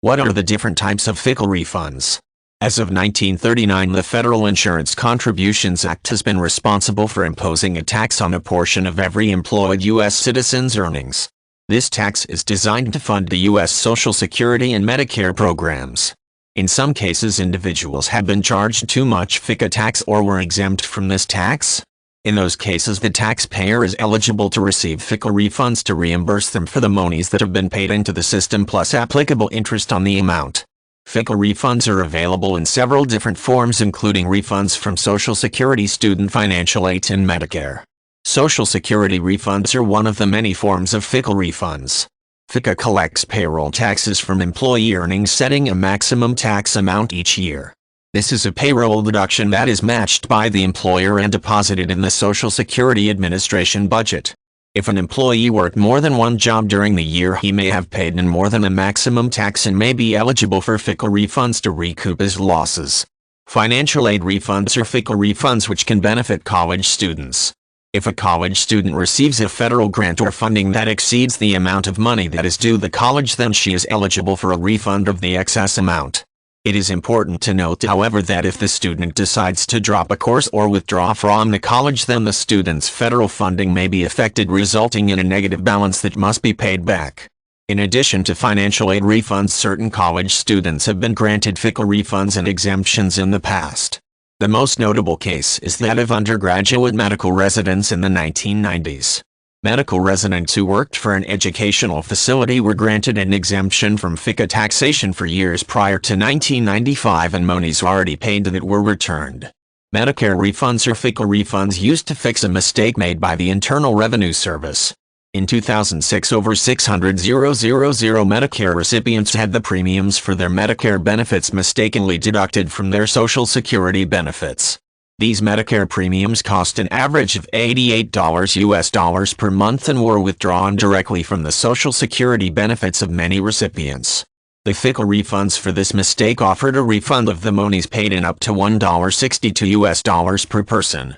What are the different types of FICA refunds? As of 1939, the Federal Insurance Contributions Act has been responsible for imposing a tax on a portion of every employed U.S. citizen's earnings. This tax is designed to fund the U.S. Social Security and Medicare programs. In some cases, individuals have been charged too much FICA tax or were exempt from this tax. In those cases, the taxpayer is eligible to receive FICA refunds to reimburse them for the monies that have been paid into the system plus applicable interest on the amount. FICA refunds are available in several different forms, including refunds from Social Security, student financial aid, and Medicare. Social Security refunds are one of the many forms of FICA refunds. FICA collects payroll taxes from employee earnings, setting a maximum tax amount each year. This is a payroll deduction that is matched by the employer and deposited in the Social Security Administration budget. If an employee worked more than one job during the year, he may have paid in more than a maximum tax and may be eligible for FICA refunds to recoup his losses. Financial aid refunds are FICA refunds which can benefit college students. If a college student receives a federal grant or funding that exceeds the amount of money that is due the college, then she is eligible for a refund of the excess amount. It is important to note, however, that if the student decides to drop a course or withdraw from the college, then the student's federal funding may be affected, resulting in a negative balance that must be paid back. In addition to financial aid refunds, certain college students have been granted FICA refunds and exemptions in the past. The most notable case is that of undergraduate medical residents in the 1990s. Medical residents who worked for an educational facility were granted an exemption from FICA taxation for years prior to 1995, and monies already paid that were returned. Medicare refunds are FICA refunds used to fix a mistake made by the Internal Revenue Service. In 2006, over 600,000 Medicare recipients had the premiums for their Medicare benefits mistakenly deducted from their Social Security benefits. These Medicare premiums cost an average of $88 per month and were withdrawn directly from the Social Security benefits of many recipients. The FICA refunds for this mistake offered a refund of the monies paid in up to $1.62 per person.